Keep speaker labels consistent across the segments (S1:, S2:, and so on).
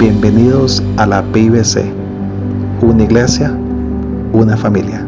S1: Bienvenidos a la PIBC, una iglesia, una familia.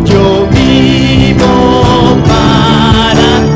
S2: Yo vivo para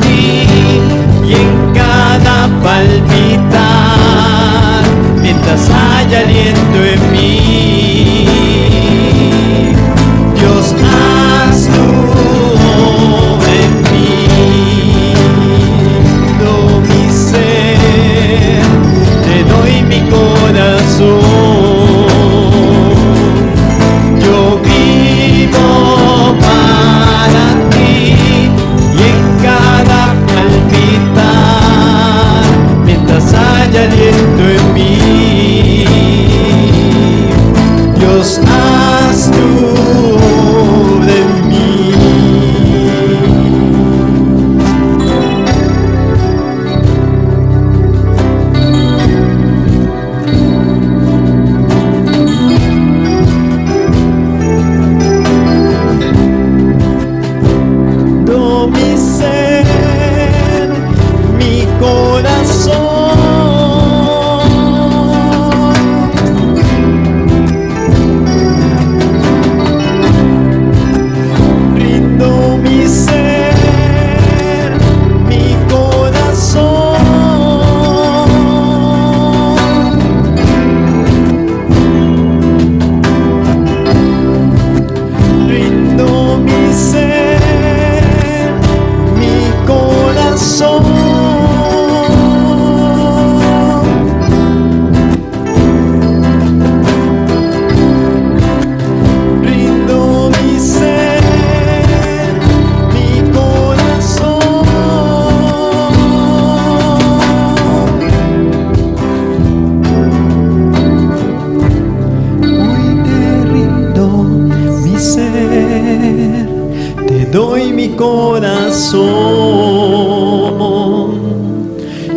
S2: doy mi corazón.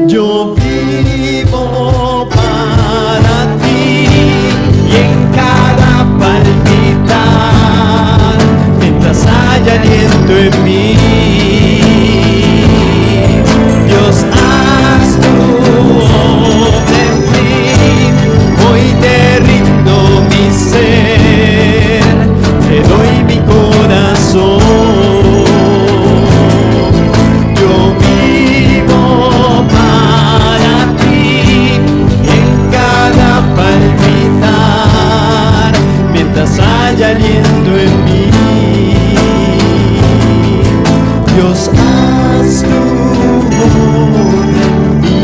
S2: Yo vivo para ti y en cada palpitar, mientras haya aliento en mí, Dios, haz tu obra en mí. Hoy te rindo mi ser, te doy mi corazón. Yo vivo para ti en cada palpitar, mientras haya aliento en mí. Dios, haz tu obra en mí.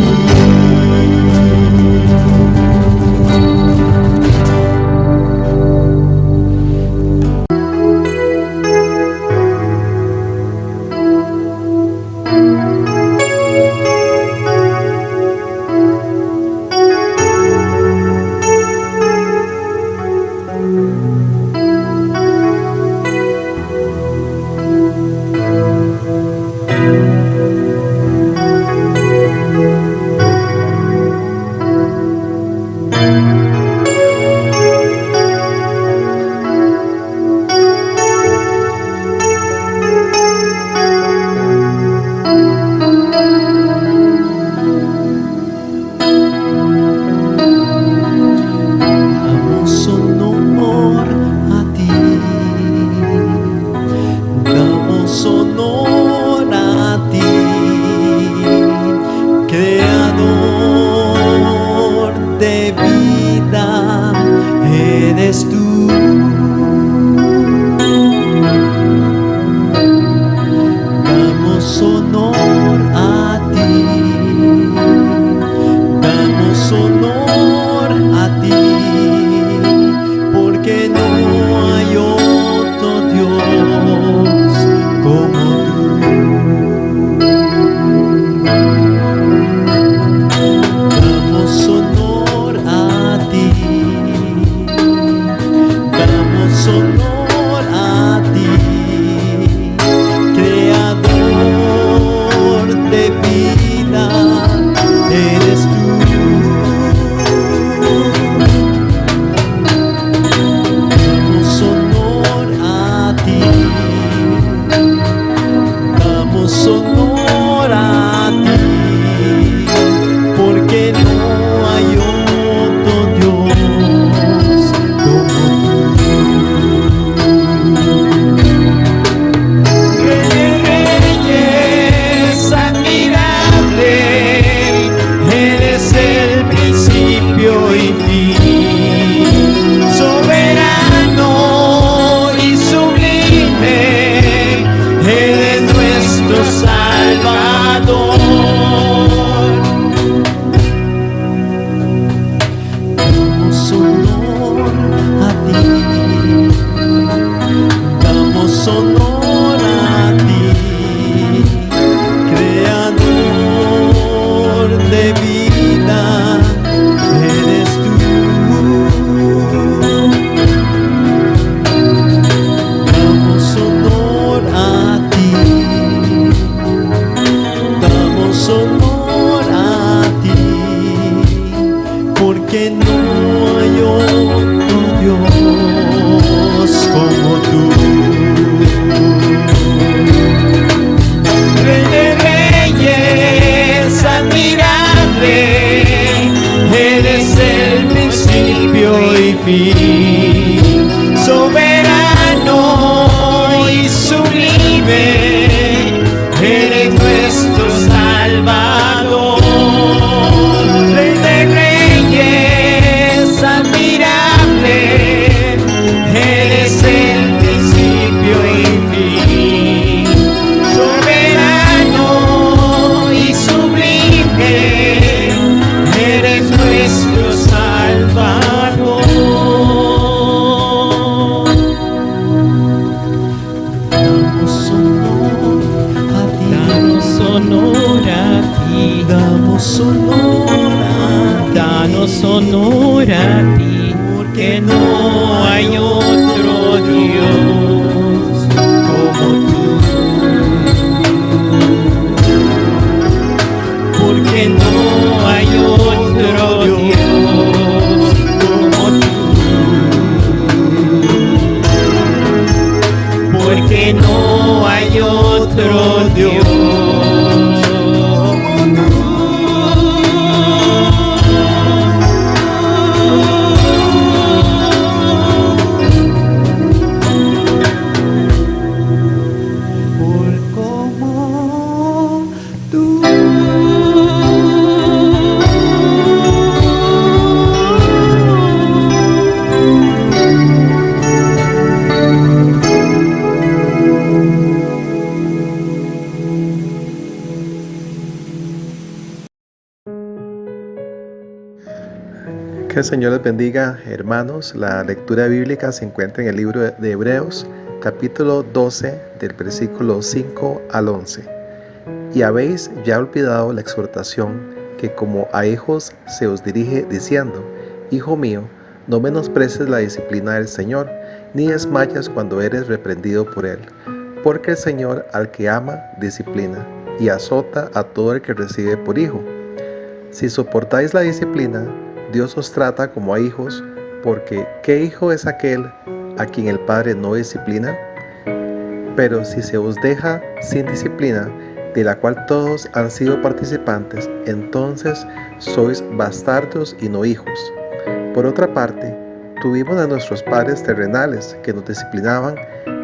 S3: Danos honor a ti, porque no hay otro Dios como tú. hay otro Dios.
S1: Que el Señor les bendiga, hermanos. La lectura bíblica se encuentra en el libro de Hebreos, capítulo 12, del versículo 5 al 11. Y habéis ya olvidado la exhortación que como a hijos se os dirige diciendo: Hijo mío, no menosprecies la disciplina del Señor, ni desmayes cuando eres reprendido por Él. Porque el Señor al que ama, disciplina, y azota a todo el que recibe por hijo. Si soportáis la disciplina, Dios os trata como a hijos, porque ¿qué hijo es aquel a quien el Padre no disciplina? Pero si se os deja sin disciplina, de la cual todos han sido participantes, entonces sois bastardos y no hijos. Por otra parte, tuvimos a nuestros padres terrenales que nos disciplinaban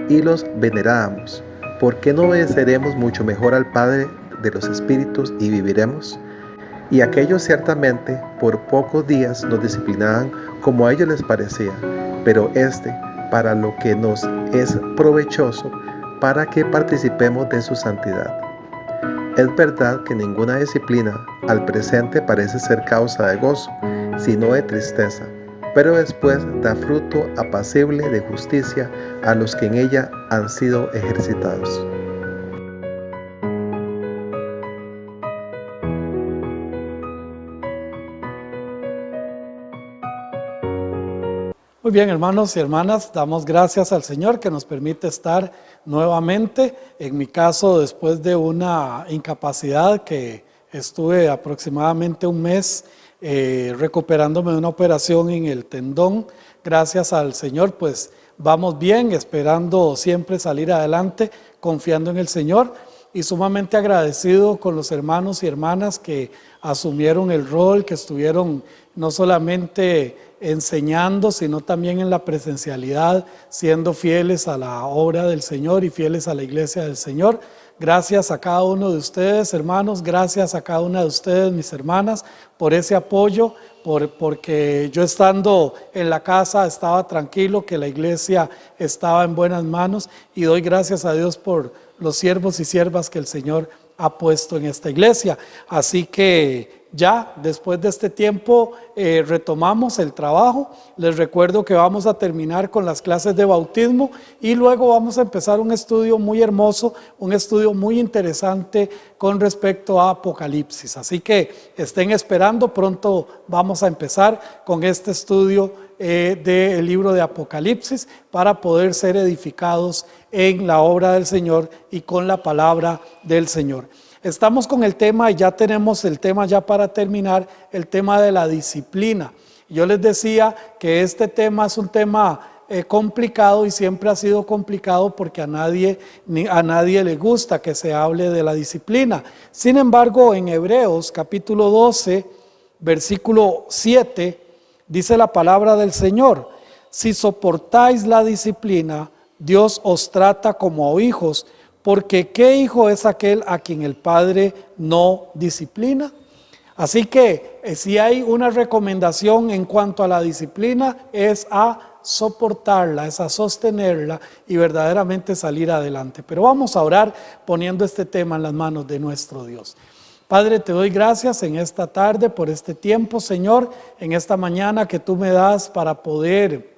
S1: y los venerábamos. ¿Por qué no obedeceremos mucho mejor al Padre de los espíritus y viviremos? Y aquellos ciertamente por pocos días nos disciplinaban como a ellos les parecía, pero para lo que nos es provechoso, para que participemos de su santidad. Es verdad que ninguna disciplina al presente parece ser causa de gozo, sino de tristeza, pero después da fruto apacible de justicia a los que en ella han sido ejercitados.
S4: Muy bien, hermanos y hermanas, damos gracias al Señor que nos permite estar nuevamente. En mi caso, después de una incapacidad que estuve aproximadamente un mes recuperándome de una operación en el tendón, gracias al Señor, pues vamos bien, esperando siempre salir adelante, confiando en el Señor y sumamente agradecido con los hermanos y hermanas que asumieron el rol, que estuvieron no solamente enseñando, sino también en la presencialidad, siendo fieles a la obra del Señor y fieles a la iglesia del Señor. Gracias a cada uno de ustedes, hermanos, gracias a cada una de ustedes, mis hermanas, por ese apoyo, porque yo estando en la casa estaba tranquilo, que la iglesia estaba en buenas manos, y doy gracias a Dios por los siervos y siervas que el Señor ha puesto en esta iglesia. Así que ya después de este tiempo retomamos el trabajo. Les recuerdo que vamos a terminar con las clases de bautismo y luego vamos a empezar un estudio muy hermoso, un estudio muy interesante con respecto a Apocalipsis. Así que estén esperando, pronto vamos a empezar con este estudio del libro de Apocalipsis para poder ser edificados en la obra del Señor y con la palabra del Señor. Estamos con el tema y ya tenemos el tema ya para terminar, el tema de la disciplina. Yo les decía que este tema es un tema complicado y siempre ha sido complicado porque a nadie le gusta que se hable de la disciplina. Sin embargo, en Hebreos capítulo 12, versículo 7, dice la palabra del Señor: si soportáis la disciplina, Dios os trata como a hijos, porque ¿qué hijo es aquel a quien el Padre no disciplina? Así que si hay una recomendación en cuanto a la disciplina, es a soportarla, es a sostenerla y verdaderamente salir adelante. Pero vamos a orar poniendo este tema en las manos de nuestro Dios. Padre, te doy gracias en esta tarde por este tiempo, Señor, en esta mañana que tú me das para poder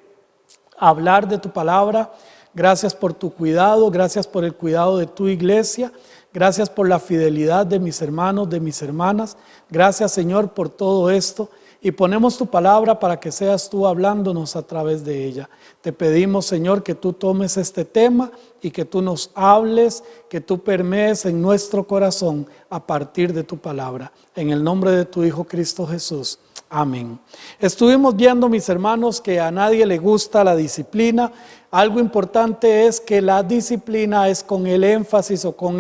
S4: hablar de tu palabra. Gracias por tu cuidado, gracias por el cuidado de tu iglesia, gracias por la fidelidad de mis hermanos, de mis hermanas. Gracias, Señor, por todo esto. Y ponemos tu palabra para que seas tú hablándonos a través de ella. Te pedimos, Señor, que tú tomes este tema y que tú nos hables, que tú permees en nuestro corazón a partir de tu palabra. En el nombre de tu Hijo Cristo Jesús. Amén. Estuvimos viendo, mis hermanos, que a nadie le gusta la disciplina. Algo importante es que la disciplina es con el énfasis o con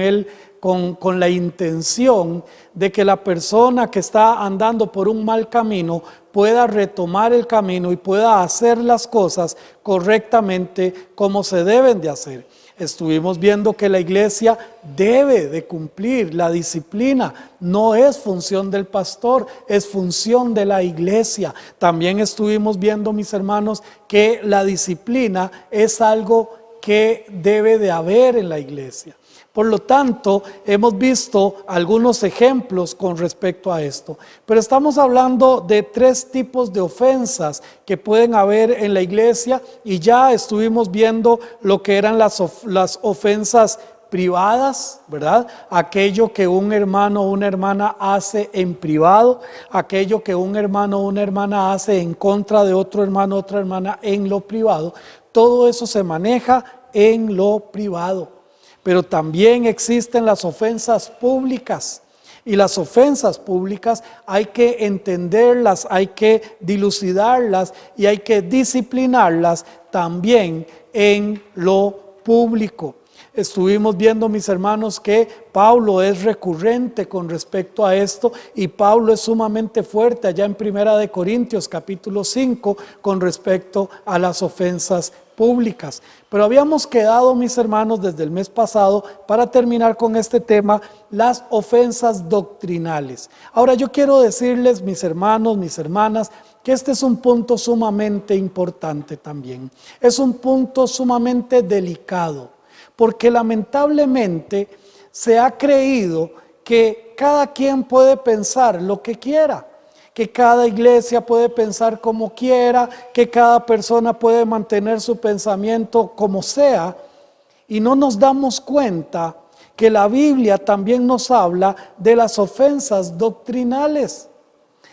S4: la intención de que la persona que está andando por un mal camino pueda retomar el camino y pueda hacer las cosas correctamente como se deben de hacer. Estuvimos viendo que la iglesia debe de cumplir la disciplina. No es función del pastor, es función de la iglesia. También estuvimos viendo, mis hermanos, que la disciplina es algo que debe de haber en la iglesia. Por lo tanto, hemos visto algunos ejemplos con respecto a esto. Pero estamos hablando de 3 tipos de ofensas que pueden haber en la iglesia, y ya estuvimos viendo lo que eran las ofensas privadas, ¿verdad? Aquello que un hermano o una hermana hace en privado, aquello que un hermano o una hermana hace en contra de otro hermano o otra hermana en lo privado. Todo eso se maneja en lo privado. Pero también existen las ofensas públicas, y las ofensas públicas hay que entenderlas, hay que dilucidarlas y hay que disciplinarlas también en lo público. Estuvimos viendo, mis hermanos, que Pablo es recurrente con respecto a esto, y Pablo es sumamente fuerte allá en 1 Corintios capítulo 5 con respecto a las ofensas públicas. Pero habíamos quedado, mis hermanos, desde el mes pasado, para terminar con este tema, las ofensas doctrinales. Ahora yo quiero decirles, mis hermanos, mis hermanas, que este es un punto sumamente importante también. Es un punto sumamente delicado, porque lamentablemente se ha creído que cada quien puede pensar lo que quiera, que cada iglesia puede pensar como quiera, que cada persona puede mantener su pensamiento como sea, y no nos damos cuenta que la Biblia también nos habla de las ofensas doctrinales.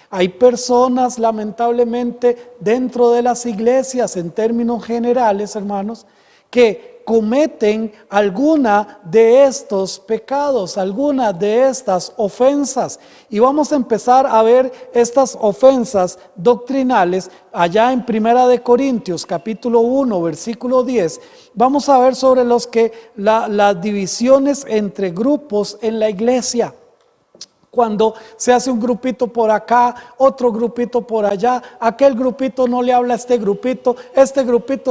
S4: Hay personas, lamentablemente, dentro de las iglesias, en términos generales, hermanos, que cometen alguna de estos pecados, alguna de estas ofensas. Y vamos a empezar a ver estas ofensas doctrinales allá en 1 Corintios capítulo 1 versículo 10. Vamos a ver sobre las divisiones entre grupos en la iglesia. Cuando se hace un grupito por acá, otro grupito por allá, aquel grupito no le habla a este grupito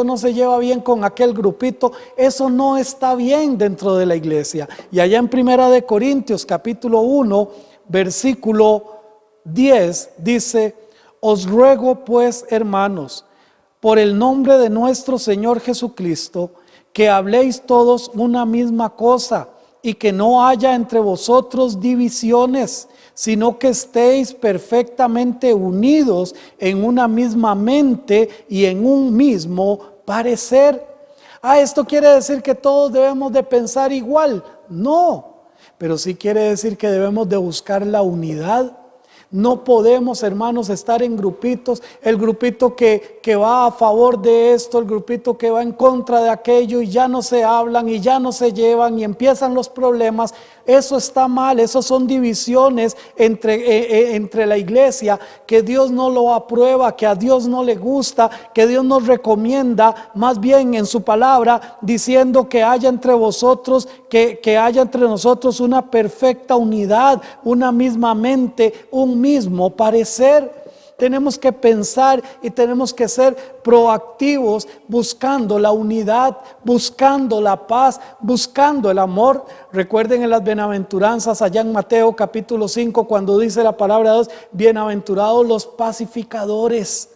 S4: no se lleva bien con aquel grupito, eso no está bien dentro de la iglesia. Y allá en 1 Corintios capítulo 1 versículo 10 dice: os ruego pues, hermanos, por el nombre de nuestro Señor Jesucristo, que habléis todos una misma cosa, y que no haya entre vosotros divisiones, sino que estéis perfectamente unidos en una misma mente y en un mismo parecer. ¿Esto quiere decir que todos debemos de pensar igual? No, pero sí quiere decir que debemos de buscar la unidad. No podemos, hermanos, estar en grupitos, el grupito que va a favor de esto, el grupito que va en contra de aquello, y ya no se hablan y ya no se llevan y empiezan los problemas. Eso está mal, eso son divisiones entre la iglesia que Dios no lo aprueba, que a Dios no le gusta, que Dios nos recomienda más bien en su palabra, diciendo que haya entre vosotros, que haya entre nosotros una perfecta unidad, una misma mente, un mismo parecer. Tenemos que pensar y tenemos que ser proactivos buscando la unidad, buscando la paz, buscando el amor. Recuerden en las bienaventuranzas allá en Mateo capítulo 5 cuando dice la palabra de Dios: bienaventurados los pacificadores.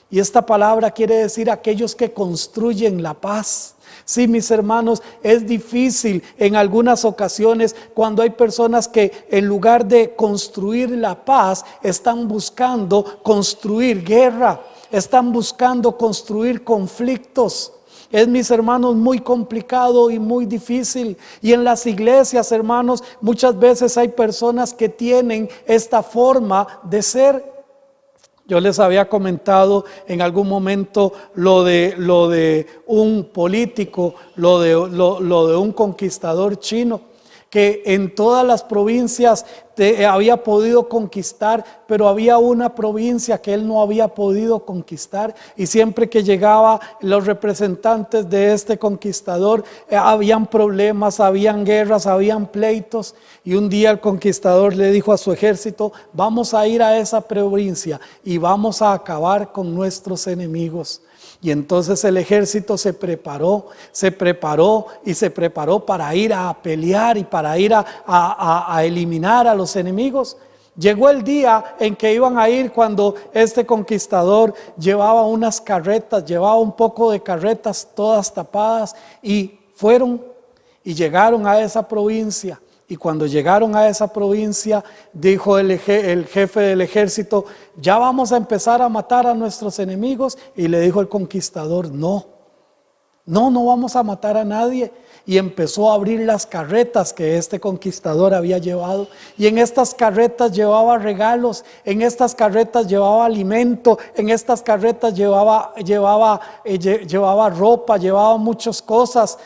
S4: Y esta palabra quiere decir aquellos que construyen la paz. Sí, mis hermanos, es difícil en algunas ocasiones cuando hay personas que en lugar de construir la paz están buscando construir guerra, están buscando construir conflictos. Es, mis hermanos, muy complicado y muy difícil. Y en las iglesias, hermanos, muchas veces hay personas que tienen esta forma de ser. Yo les había comentado en algún momento lo de un político, lo de un conquistador chino, que en todas las provincias había podido conquistar, pero había una provincia que él no había podido conquistar, y siempre que llegaban los representantes de este conquistador, habían problemas, habían guerras, habían pleitos, y un día el conquistador le dijo a su ejército: vamos a ir a esa provincia y vamos a acabar con nuestros enemigos. Y entonces el ejército se preparó para ir a pelear y para ir a eliminar a los enemigos. Llegó el día en que iban a ir, cuando este conquistador llevaba unas carretas, llevaba un poco de carretas todas tapadas, y fueron y llegaron a esa provincia. Y cuando llegaron a esa provincia, dijo el jefe del ejército: ya vamos a empezar a matar a nuestros enemigos. Y le dijo el conquistador: no vamos a matar a nadie. Y empezó a abrir las carretas que este conquistador había llevado, y en estas carretas llevaba regalos, en estas carretas llevaba alimento, en estas carretas llevaba ropa, llevaba muchas cosas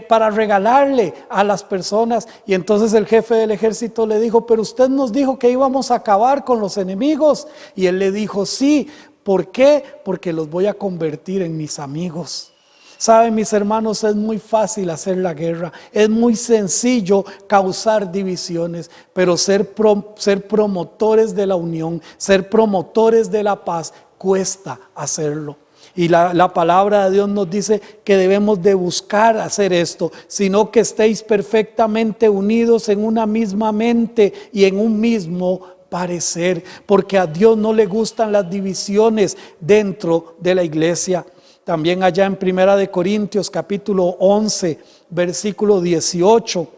S4: para regalarle a las personas. Y entonces el jefe del ejército le dijo: pero usted nos dijo que íbamos a acabar con los enemigos. Y él le dijo: sí. ¿Por qué? Porque los voy a convertir en mis amigos. Saben, mis hermanos, es muy fácil hacer la guerra, es muy sencillo causar divisiones, pero ser promotores de la unión, ser promotores de la paz, cuesta hacerlo. Y la palabra de Dios nos dice que debemos de buscar hacer esto, sino que estéis perfectamente unidos en una misma mente y en un mismo parecer, porque a Dios no le gustan las divisiones dentro de la iglesia. También allá en Primera de Corintios capítulo 11 versículo 18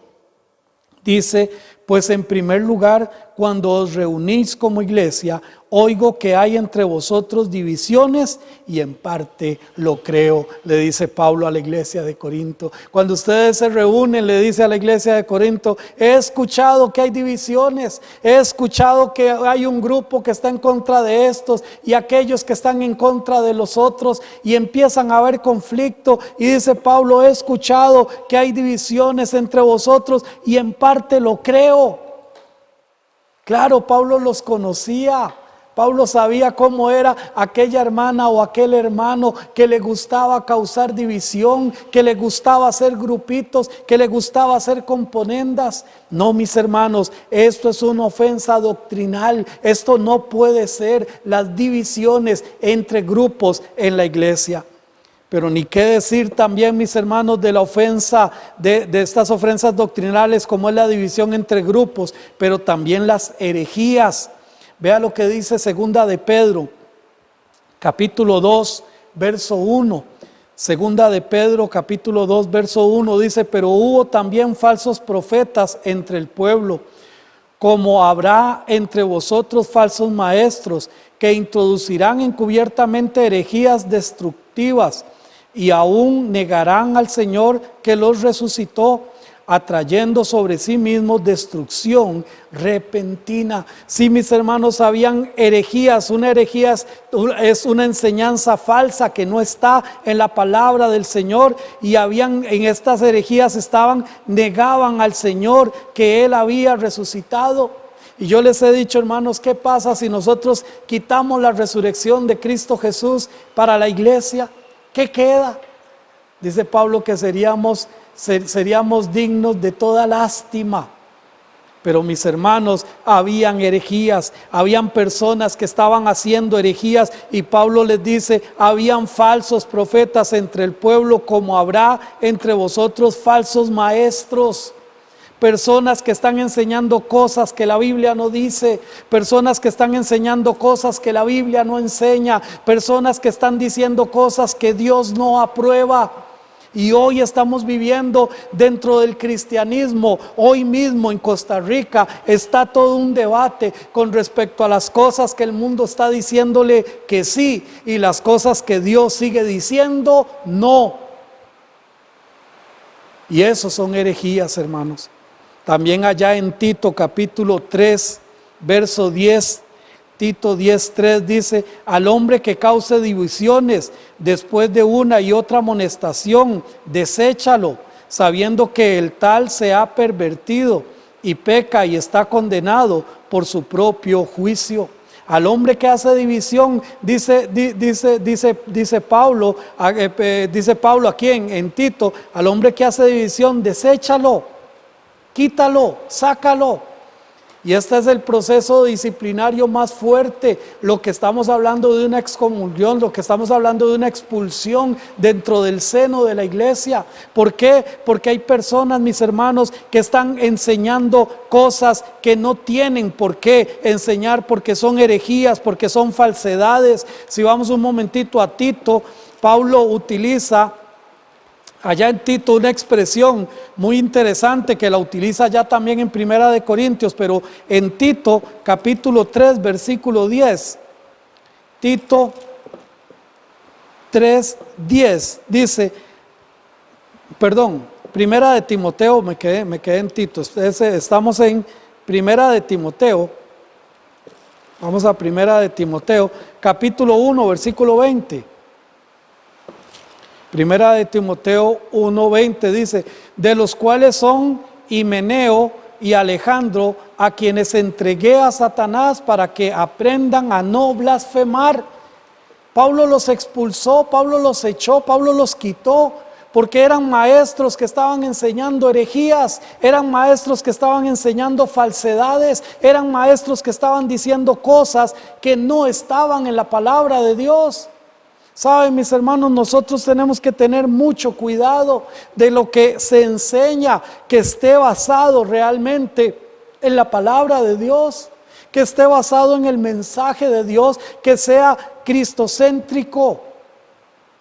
S4: dice: pues en primer lugar, cuando os reunís como iglesia, oigo que hay entre vosotros divisiones, y en parte lo creo, le dice Pablo a la iglesia de Corinto. Cuando ustedes se reúnen, le dice a la iglesia de Corinto: he escuchado que hay divisiones, he escuchado que hay un grupo que está en contra de estos y aquellos que están en contra de los otros, y empiezan a haber conflicto. Y dice Pablo: he escuchado que hay divisiones entre vosotros, y en parte lo creo. Claro, Pablo los conocía. Pablo sabía cómo era aquella hermana o aquel hermano que le gustaba causar división, que le gustaba hacer grupitos, que le gustaba hacer componendas. No, mis hermanos, esto es una ofensa doctrinal. Esto no puede ser, las divisiones entre grupos en la iglesia. Pero ni qué decir también, mis hermanos, de la ofensa, de estas ofensas doctrinales, como es la división entre grupos, pero también las herejías. Vea lo que dice Segunda de Pedro, capítulo 2, verso 1. Segunda de Pedro, capítulo 2, verso 1 dice: pero hubo también falsos profetas entre el pueblo, como habrá entre vosotros falsos maestros, que introducirán encubiertamente herejías destructivas, y aún negarán al Señor que los resucitó, atrayendo sobre sí mismos destrucción repentina. Sí, mis hermanos, habían herejías. Una herejía es una enseñanza falsa que no está en la palabra del Señor, y en estas herejías negaban al Señor que Él había resucitado. Y yo les he dicho, hermanos, ¿qué pasa si nosotros quitamos la resurrección de Cristo Jesús para la iglesia? ¿Qué queda? Dice Pablo que seríamos dignos de toda lástima. Pero, mis hermanos, habían herejías, habían personas que estaban haciendo herejías, y Pablo les dice: habían falsos profetas entre el pueblo, como habrá entre vosotros falsos maestros. Personas que están enseñando cosas que la Biblia no dice, personas que están enseñando cosas que la Biblia no enseña, personas que están diciendo cosas que Dios no aprueba. Y hoy estamos viviendo dentro del cristianismo. Hoy mismo en Costa Rica está todo un debate con respecto a las cosas que el mundo está diciéndole que sí, y las cosas que Dios sigue diciendo no. Y eso son herejías, hermanos. También allá en Tito capítulo 3, verso 10, Tito 10:3 dice: al hombre que cause divisiones después de una y otra amonestación, deséchalo, sabiendo que el tal se ha pervertido y peca y está condenado por su propio juicio. Al hombre que hace división, dice Pablo aquí en Tito, al hombre que hace división, deséchalo, quítalo, sácalo. Y este es el proceso disciplinario más fuerte, lo que estamos hablando de una excomunión, lo que estamos hablando de una expulsión dentro del seno de la iglesia. ¿Por qué? Porque hay personas, mis hermanos, que están enseñando cosas que no tienen por qué enseñar, porque son herejías, porque son falsedades. Si vamos un momentito a Tito, Pablo utiliza allá en Tito una expresión muy interesante que la utiliza ya también en Primera de Corintios, pero en Tito capítulo 3 versículo 10, Tito 3:10 dice, Primera de Timoteo, me quedé en Tito, estamos en Primera de Timoteo, vamos a Primera de Timoteo capítulo 1 versículo 20. Primera de Timoteo 1:20 dice, de los cuales son Himeneo y Alejandro, a quienes entregué a Satanás para que aprendan a no blasfemar. Pablo los expulsó, Pablo los echó, Pablo los quitó, porque eran maestros que estaban enseñando herejías, eran maestros que estaban enseñando falsedades, eran maestros que estaban diciendo cosas que no estaban en la palabra de Dios. Saben, mis hermanos, nosotros tenemos que tener mucho cuidado de lo que se enseña, que esté basado realmente en la palabra de Dios, que esté basado en el mensaje de Dios, que sea cristocéntrico.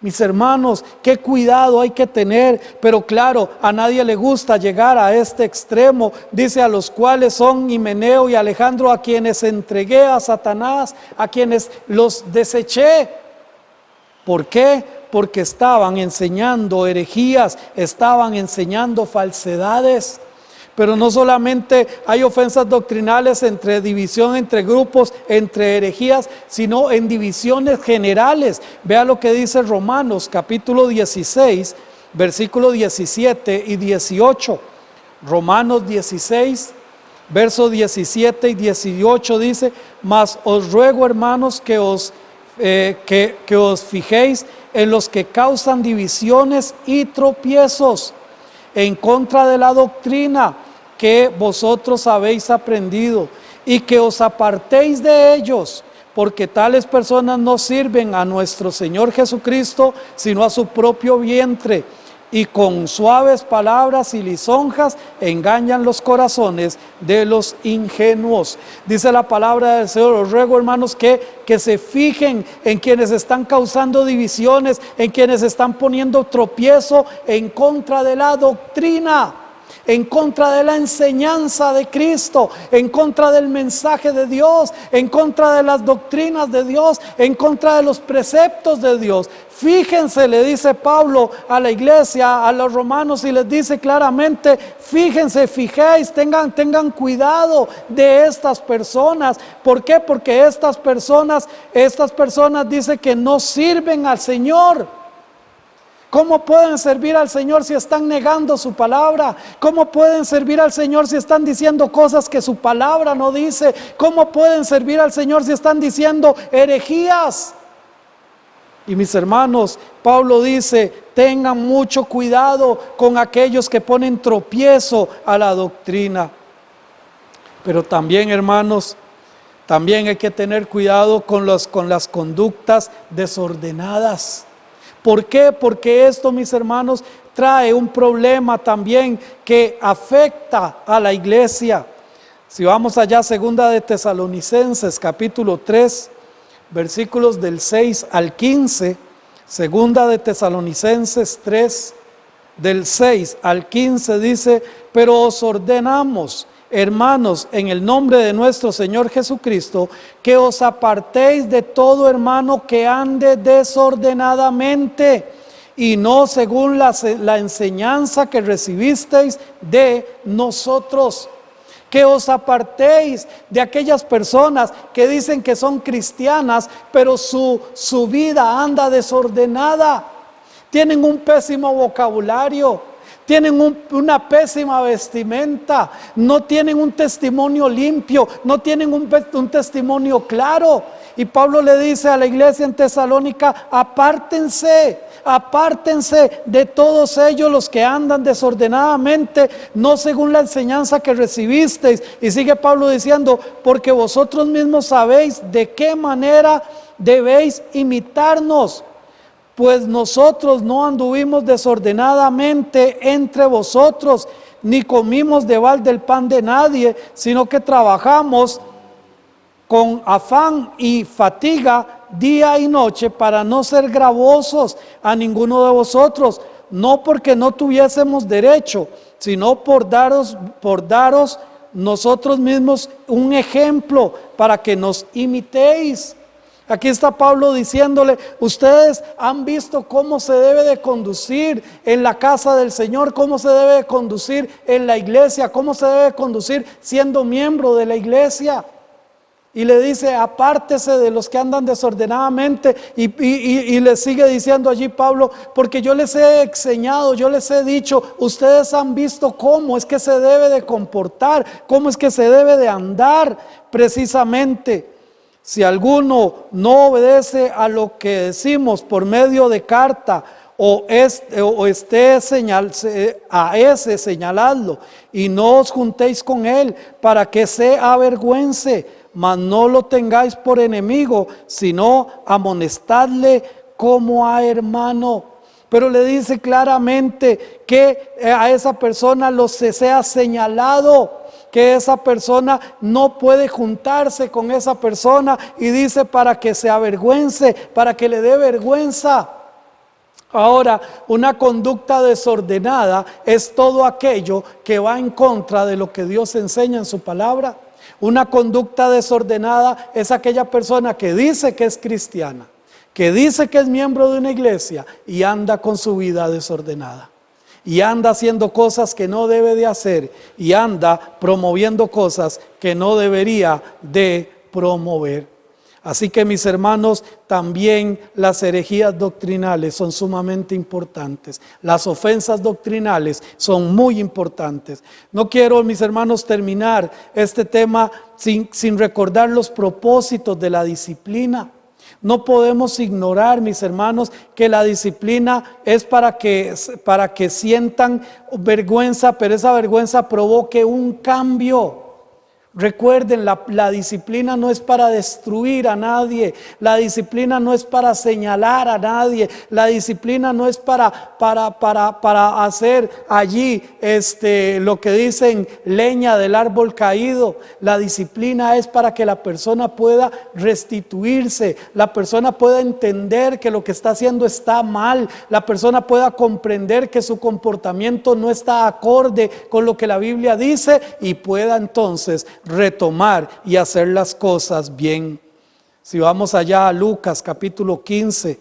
S4: Mis hermanos, qué cuidado hay que tener, pero claro, a nadie le gusta llegar a este extremo. Dice, a los cuales son Himeneo y Alejandro, a quienes entregué a Satanás, a quienes los deseché. ¿Por qué? Porque estaban enseñando herejías, estaban enseñando falsedades. Pero no solamente hay ofensas doctrinales entre división, entre grupos, entre herejías, sino en divisiones generales. Vea lo que dice Romanos capítulo 16, versículos 17 y 18. Romanos 16, versos 17 y 18 dice, mas os ruego, hermanos, que os fijéis en los que causan divisiones y tropiezos en contra de la doctrina que vosotros habéis aprendido, y que os apartéis de ellos, porque tales personas no sirven a nuestro Señor Jesucristo, sino a su propio vientre, y con suaves palabras y lisonjas engañan los corazones de los ingenuos. Dice la palabra del Señor, os ruego, hermanos, que se fijen en quienes están causando divisiones, en quienes están poniendo tropiezo en contra de la doctrina, en contra de la enseñanza de Cristo, en contra del mensaje de Dios, en contra de las doctrinas de Dios, en contra de los preceptos de Dios. Fíjense, le dice Pablo a la iglesia, a los romanos, y les dice claramente, fíjense, fijéis, tengan cuidado de estas personas. ¿Por qué? Porque estas personas dice que no sirven al Señor. ¿Cómo pueden servir al Señor si están negando su palabra? ¿Cómo pueden servir al Señor si están diciendo cosas que su palabra no dice? ¿Cómo pueden servir al Señor si están diciendo herejías? Y mis hermanos, Pablo dice, tengan mucho cuidado con aquellos que ponen tropiezo a la doctrina. Pero también, hermanos, también hay que tener cuidado con las conductas desordenadas. ¿Por qué? Porque esto, mis hermanos, trae un problema también que afecta a la iglesia. Si vamos allá, segunda de Tesalonicenses, capítulo 3, versículos del 6 al 15, segunda de Tesalonicenses 3, del 6 al 15 dice, pero os ordenamos, hermanos, en el nombre de nuestro Señor Jesucristo, que os apartéis de todo hermano que ande desordenadamente y no según la enseñanza que recibisteis de nosotros. Que os apartéis de aquellas personas que dicen que son cristianas, pero su vida anda desordenada. Tienen un pésimo vocabulario, tienen una pésima vestimenta, no tienen un testimonio limpio, no tienen un testimonio claro. Y Pablo le dice a la iglesia en Tesalónica: apártense de todos ellos los que andan desordenadamente, no según la enseñanza que recibisteis. Y sigue Pablo diciendo: porque vosotros mismos sabéis de qué manera debéis imitarnos, pues nosotros no anduvimos desordenadamente entre vosotros, ni comimos de balde el pan de nadie, sino que trabajamos con afán y fatiga día y noche para no ser gravosos a ninguno de vosotros, no porque no tuviésemos derecho, sino por daros nosotros mismos un ejemplo para que nos imitéis. Aquí está Pablo diciéndole: ustedes han visto cómo se debe de conducir en la casa del Señor, cómo se debe de conducir en la iglesia, cómo se debe de conducir siendo miembro de la iglesia. Y le dice: apártese de los que andan desordenadamente. Y le sigue diciendo allí Pablo: porque yo les he enseñado, yo les he dicho, ustedes han visto cómo es que se debe de comportar, cómo es que se debe de andar precisamente. Si alguno no obedece a lo que decimos por medio de carta, a ese señaladlo, y no os juntéis con él para que se avergüence, mas no lo tengáis por enemigo, sino amonestadle como a hermano. Pero le dice claramente que a esa persona se sea señalado, que esa persona no puede juntarse con esa persona, y dice para que se avergüence, para que le dé vergüenza. Ahora, una conducta desordenada es todo aquello que va en contra de lo que Dios enseña en su palabra. Una conducta desordenada es aquella persona que dice que es cristiana, que dice que es miembro de una iglesia y anda con su vida desordenada. Y anda haciendo cosas que no debe de hacer, y anda promoviendo cosas que no debería de promover. Así que, mis hermanos, también las herejías doctrinales son sumamente importantes. Las ofensas doctrinales son muy importantes. No quiero, mis hermanos, terminar este tema sin recordar los propósitos de la disciplina. No podemos ignorar, mis hermanos, que la disciplina es para que sientan vergüenza, pero esa vergüenza provoque un cambio. Recuerden, la disciplina no es para destruir a nadie, la disciplina no es para señalar a nadie, la disciplina no es para hacer allí lo que dicen leña del árbol caído. La disciplina es para que la persona pueda restituirse, la persona pueda entender que lo que está haciendo está mal, la persona pueda comprender que su comportamiento no está acorde con lo que la Biblia dice, y pueda entonces retomar y hacer las cosas bien. Si vamos allá a Lucas capítulo 15,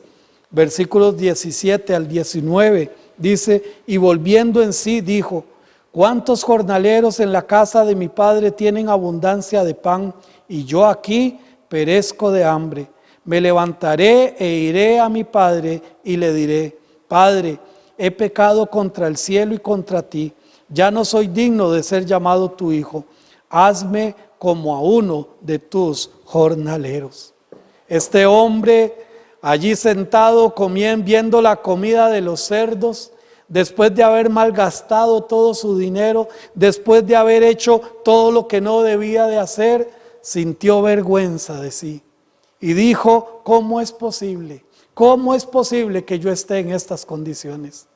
S4: versículos 17 al 19, dice: y volviendo en sí dijo: ¿cuántos jornaleros en la casa de mi padre tienen abundancia de pan, y yo aquí perezco de hambre? Me levantaré e iré a mi padre y le diré: Padre, he pecado contra el cielo y contra ti, ya no soy digno de ser llamado tu hijo. Hazme como a uno de tus jornaleros. Este hombre allí sentado viendo la comida de los cerdos, después de haber malgastado todo su dinero, después de haber hecho todo lo que no debía de hacer, sintió vergüenza de sí y dijo: ¿cómo es posible? ¿Cómo es posible que yo esté en estas condiciones?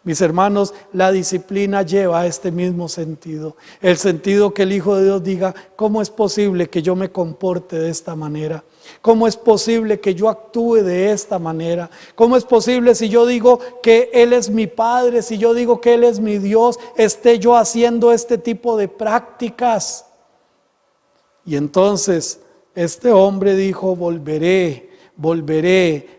S4: Mis hermanos, la disciplina lleva a este mismo sentido. El sentido que el Hijo de Dios diga: ¿cómo es posible que yo me comporte de esta manera? ¿Cómo es posible que yo actúe de esta manera? ¿Cómo es posible, si yo digo que Él es mi Padre, si yo digo que Él es mi Dios, esté yo haciendo este tipo de prácticas? Y entonces este hombre dijo: volveré,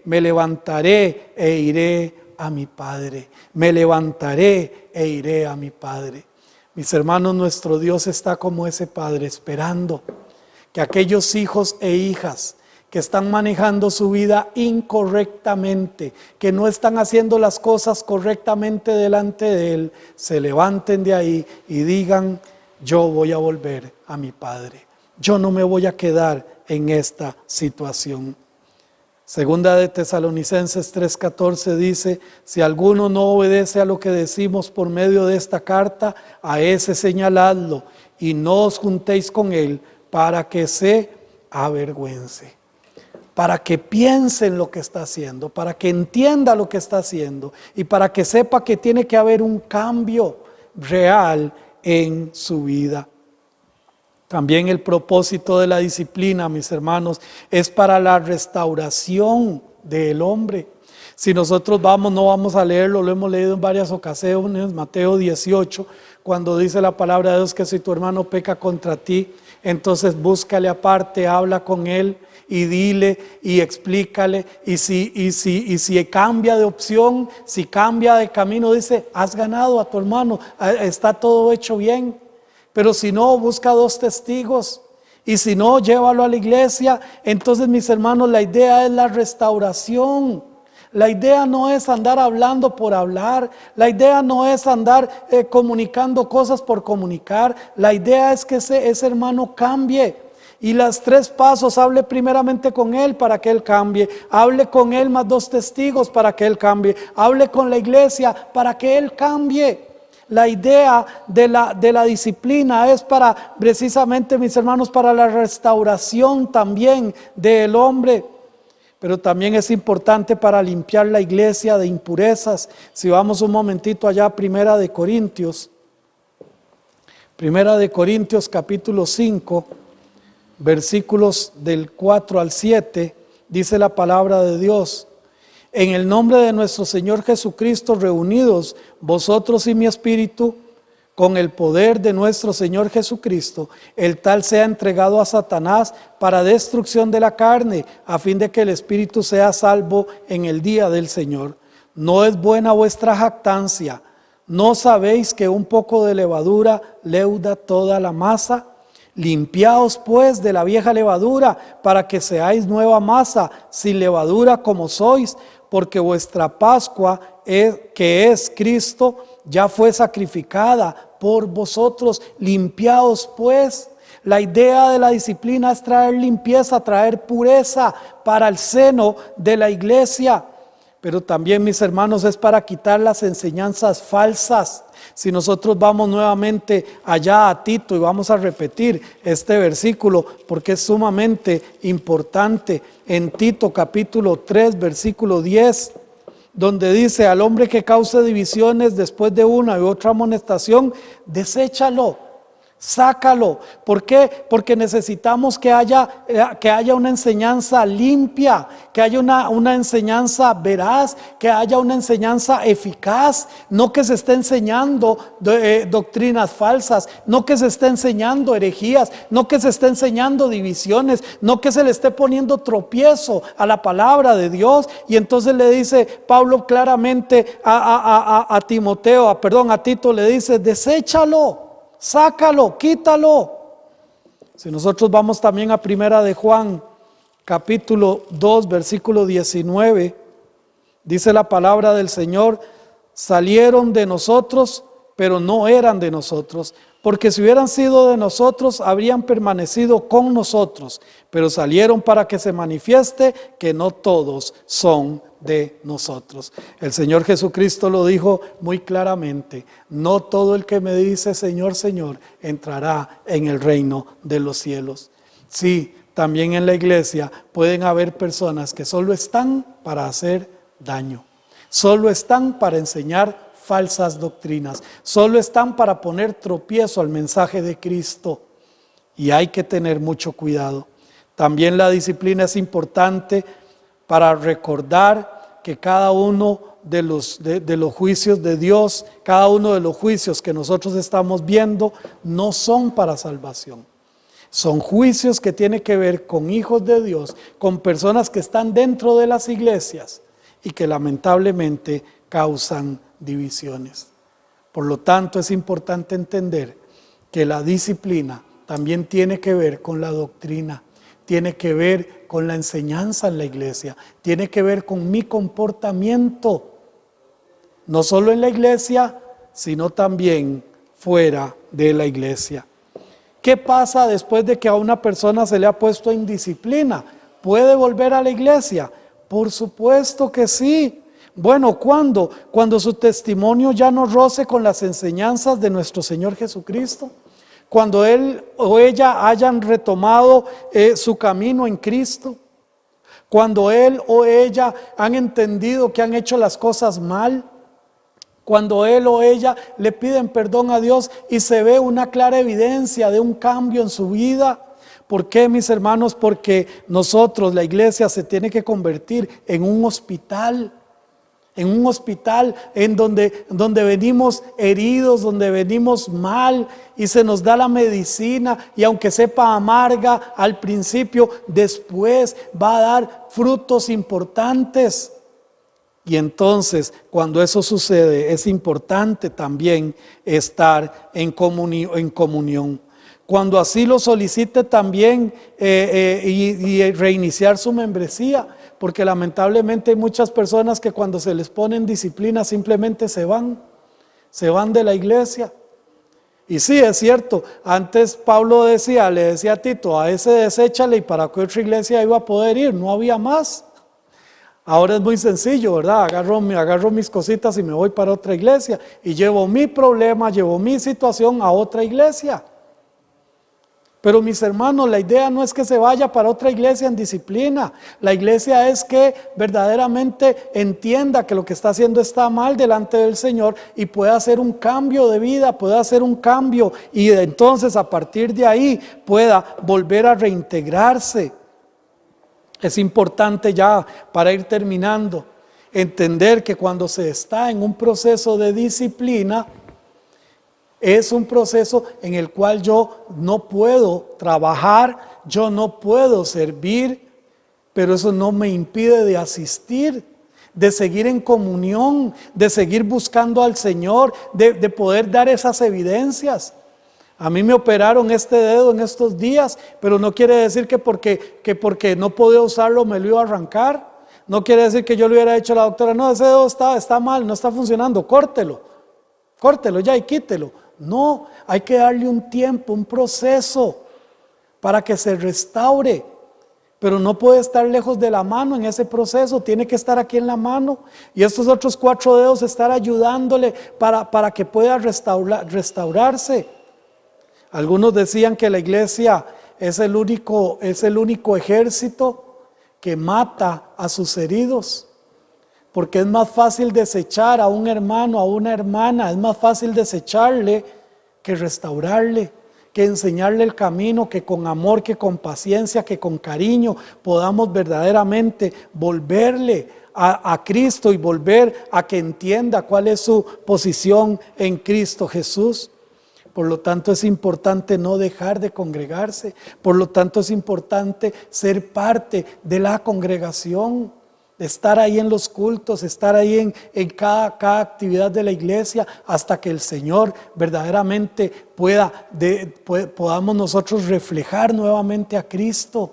S4: me levantaré e iré a mi Padre. Me levantaré e iré a mi Padre. Mis hermanos, nuestro Dios está como ese Padre, esperando que aquellos hijos e hijas que están manejando su vida incorrectamente, que no están haciendo las cosas correctamente delante de Él, se levanten de ahí y digan: yo voy a volver a mi Padre, yo no me voy a quedar en esta situación. Segunda de Tesalonicenses 3:14 dice: si alguno no obedece a lo que decimos por medio de esta carta, a ese señaladlo y no os juntéis con él para que se avergüence. Para que piense en lo que está haciendo, para que entienda lo que está haciendo y para que sepa que tiene que haber un cambio real en su vida. También el propósito de la disciplina, mis hermanos, es para la restauración del hombre. Si nosotros no vamos a leerlo, lo hemos leído en varias ocasiones, Mateo 18, cuando dice la palabra de Dios que si tu hermano peca contra ti, entonces búscale aparte, habla con él y dile y explícale, y si cambia de opción, si cambia de camino, dice: has ganado a tu hermano, está todo hecho bien. Pero si no, busca 2 testigos, y si no, llévalo a la iglesia. Entonces, mis hermanos, la idea es la restauración. La idea no es andar hablando por hablar, la idea no es andar comunicando cosas por comunicar, la idea es que ese hermano cambie. Y los 3 pasos: hable primeramente con él para que él cambie, hable con él más 2 testigos para que él cambie, hable con la iglesia para que él cambie. La idea de la disciplina es para, precisamente, mis hermanos, para la restauración también del hombre. Pero también es importante para limpiar la iglesia de impurezas. Si vamos un momentito allá a Primera de Corintios capítulo 5, versículos del 4 al 7, dice la palabra de Dios: en el nombre de nuestro Señor Jesucristo, reunidos vosotros y mi espíritu, con el poder de nuestro Señor Jesucristo, el tal sea entregado a Satanás para destrucción de la carne, a fin de que el espíritu sea salvo en el día del Señor. No es buena vuestra jactancia. ¿No sabéis que un poco de levadura leuda toda la masa? Limpiaos pues de la vieja levadura, para que seáis nueva masa, sin levadura como sois, porque vuestra Pascua, que es Cristo, ya fue sacrificada por vosotros. Limpiaos pues. La idea de la disciplina es traer limpieza, traer pureza para el seno de la iglesia. Pero también, mis hermanos, es para quitar las enseñanzas falsas. Si nosotros vamos nuevamente allá a Tito, y vamos a repetir este versículo porque es sumamente importante, en Tito capítulo 3, versículo 10, donde dice: al hombre que cause divisiones después de una y otra amonestación, deséchalo, sácalo. ¿Por qué? Porque necesitamos que haya una enseñanza limpia, que haya una enseñanza veraz, que haya una enseñanza eficaz, no que se esté enseñando doctrinas falsas, no que se esté enseñando herejías, no que se esté enseñando divisiones, no que se le esté poniendo tropiezo a la palabra de Dios. Y entonces le dice Pablo claramente a Tito le dice: deséchalo, sácalo, quítalo. Si nosotros vamos también a Primera de Juan, capítulo 2, versículo 19, dice la palabra del Señor: salieron de nosotros, pero no eran de nosotros, porque si hubieran sido de nosotros, habrían permanecido con nosotros, pero salieron para que se manifieste que no todos son de nosotros. El Señor Jesucristo lo dijo muy claramente: no todo el que me dice Señor, Señor, entrará en el reino de los cielos. Sí, también en la iglesia pueden haber personas que solo están para hacer daño, solo están para enseñar falsas doctrinas, solo están para poner tropiezo al mensaje de Cristo, y hay que tener mucho cuidado. También la disciplina es importante para recordar que cada uno de los juicios de Dios, cada uno de los juicios que nosotros estamos viendo, no son para salvación. Son juicios que tienen que ver con hijos de Dios, con personas que están dentro de las iglesias y que lamentablemente causan divisiones. Por lo tanto, es importante entender que la disciplina también tiene que ver con la doctrina, tiene que ver con la enseñanza en la iglesia, tiene que ver con mi comportamiento, no solo en la iglesia, sino también fuera de la iglesia. ¿Qué pasa después de que a una persona se le ha puesto en disciplina? ¿Puede volver a la iglesia? Por supuesto que sí. Bueno, ¿cuándo? Cuando su testimonio ya no roce con las enseñanzas de nuestro Señor Jesucristo. Cuando él o ella hayan retomado su camino en Cristo. Cuando él o ella han entendido que han hecho las cosas mal. Cuando él o ella le piden perdón a Dios y se ve una clara evidencia de un cambio en su vida. ¿Por qué, mis hermanos? Porque nosotros, la iglesia, se tiene que convertir en un hospital en donde venimos heridos, donde venimos mal y se nos da la medicina, y aunque sepa amarga al principio, después va a dar frutos importantes. Y entonces, cuando eso sucede, es importante también estar en comunión. Cuando así lo solicite también y reiniciar su membresía, porque lamentablemente hay muchas personas que cuando se les pone en disciplina simplemente se van de la iglesia. Y sí, es cierto, antes Pablo le decía a Tito, a ese deséchale, y para qué otra iglesia iba a poder ir, no había más. Ahora es muy sencillo, ¿verdad? Agarro mis cositas y me voy para otra iglesia y llevo mi problema, llevo mi situación a otra iglesia. Pero mis hermanos, la idea no es que se vaya para otra iglesia en disciplina. La iglesia es que verdaderamente entienda que lo que está haciendo está mal delante del Señor y pueda hacer un cambio de vida, pueda hacer un cambio, y entonces a partir de ahí pueda volver a reintegrarse. Es importante, ya para ir terminando, entender que cuando se está en un proceso de disciplina, es un proceso en el cual yo no puedo trabajar, yo no puedo servir, pero eso no me impide de asistir, de seguir en comunión, de seguir buscando al Señor, de poder dar esas evidencias. A mí me operaron este dedo en estos días, pero no quiere decir que porque no podía usarlo me lo iba a arrancar. No quiere decir que yo le hubiera dicho a la doctora, no, ese dedo está mal, no está funcionando, córtelo ya y quítelo. No, hay que darle un tiempo, un proceso para que se restaure, pero no puede estar lejos de la mano en ese proceso, tiene que estar aquí en la mano, y estos otros 4 dedos estar ayudándole para que pueda restaurarse. Algunos decían que la iglesia es el único ejército que mata a sus heridos. Porque es más fácil desechar a un hermano, a una hermana, es más fácil desecharle que restaurarle, que enseñarle el camino, que con amor, que con paciencia, que con cariño podamos verdaderamente volverle a Cristo y volver a que entienda cuál es su posición en Cristo Jesús. Por lo tanto, es importante no dejar de congregarse, por lo tanto es importante ser parte de la congregación, estar ahí en los cultos, estar ahí en cada actividad de la iglesia, hasta que el Señor verdaderamente podamos nosotros reflejar nuevamente a Cristo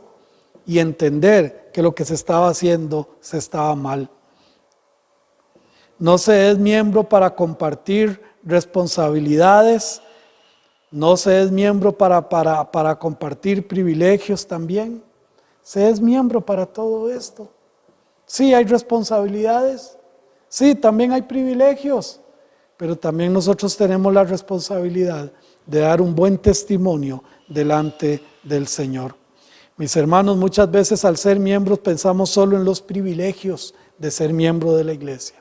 S4: y entender que lo que se estaba haciendo se estaba mal. No se es miembro para compartir responsabilidades, no se es miembro para compartir privilegios también, se es miembro para todo esto. Sí, hay responsabilidades, sí, también hay privilegios, pero también nosotros tenemos la responsabilidad de dar un buen testimonio delante del Señor. Mis hermanos, muchas veces al ser miembros pensamos solo en los privilegios de ser miembro de la iglesia,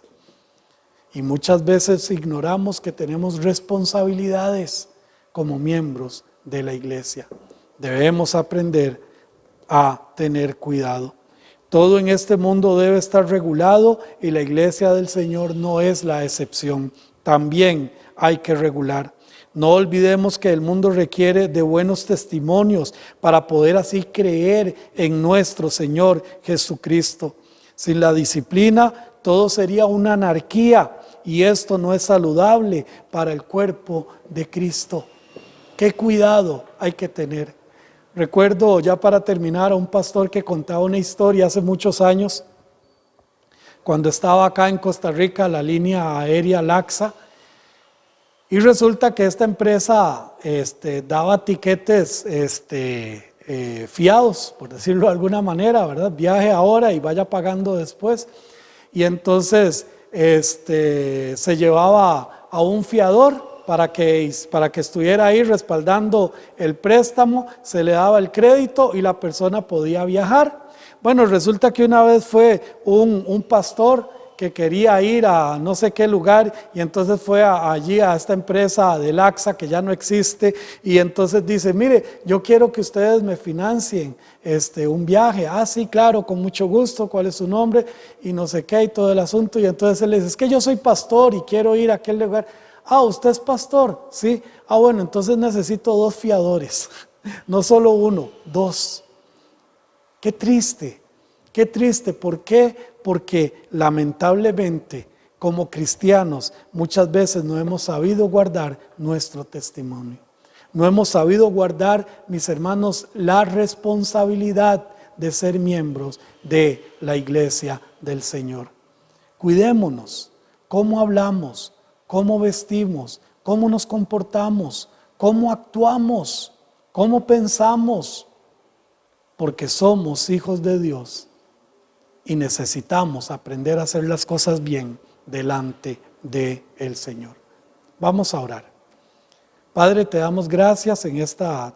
S4: y muchas veces ignoramos que tenemos responsabilidades como miembros de la iglesia. Debemos aprender a tener cuidado. Todo en este mundo debe estar regulado y la iglesia del Señor no es la excepción. También hay que regular. No olvidemos que el mundo requiere de buenos testimonios para poder así creer en nuestro Señor Jesucristo. Sin la disciplina, todo sería una anarquía y esto no es saludable para el cuerpo de Cristo. Qué cuidado hay que tener. Recuerdo, ya para terminar, a un pastor que contaba una historia hace muchos años, cuando estaba acá en Costa Rica, la línea aérea LAXA, y resulta que esta empresa daba tiquetes fiados, por decirlo de alguna manera, ¿verdad? Viaje ahora y vaya pagando después. Y entonces se llevaba a un fiador para que estuviera ahí respaldando el préstamo, se le daba el crédito y la persona podía viajar. Bueno, resulta que una vez fue un pastor que quería ir a no sé qué lugar y entonces fue allí a esta empresa de LAXA que ya no existe y entonces dice, mire, yo quiero que ustedes me financien un viaje. Ah, sí, claro, con mucho gusto, ¿cuál es su nombre? Y no sé qué y todo el asunto. Y entonces él le dice, es que yo soy pastor y quiero ir a aquel lugar. Ah, ¿usted es pastor? Sí. Ah, bueno, entonces necesito 2 fiadores, no solo 1, 2. Qué triste, qué triste. ¿Por qué? Porque lamentablemente como cristianos muchas veces no hemos sabido guardar nuestro testimonio. No hemos sabido guardar, mis hermanos, la responsabilidad de ser miembros de la iglesia del Señor. Cuidémonos, cómo hablamos, cómo vestimos, cómo nos comportamos, cómo actuamos, cómo pensamos, porque somos hijos de Dios y necesitamos aprender a hacer las cosas bien delante del Señor. Vamos a orar. Padre, te damos gracias en esta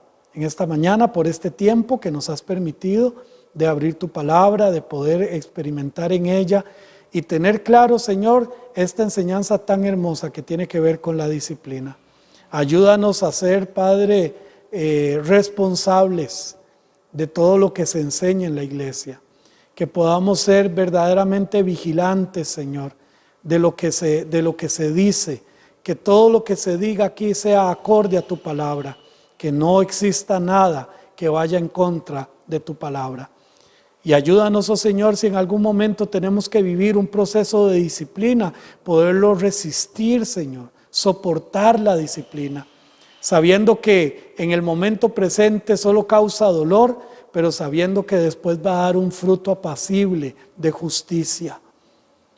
S4: mañana por este tiempo que nos has permitido de abrir tu palabra, de poder experimentar en ella y tener claro, Señor, esta enseñanza tan hermosa que tiene que ver con la disciplina. Ayúdanos a ser, Padre, responsables de todo lo que se enseña en la iglesia, que podamos ser verdaderamente vigilantes, Señor, de lo que se dice, que todo lo que se diga aquí sea acorde a tu palabra, que no exista nada que vaya en contra de tu palabra. Y ayúdanos, oh Señor, si en algún momento tenemos que vivir un proceso de disciplina, poderlo resistir, Señor, soportar la disciplina, sabiendo que en el momento presente solo causa dolor, pero sabiendo que después va a dar un fruto apacible de justicia.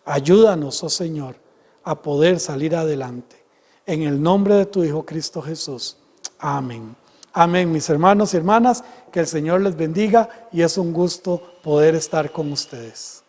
S4: Ayúdanos, oh Señor, a poder salir adelante. En el nombre de tu Hijo Cristo Jesús. Amén. Amén, mis hermanos y hermanas, que el Señor les bendiga y es un gusto poder estar con ustedes.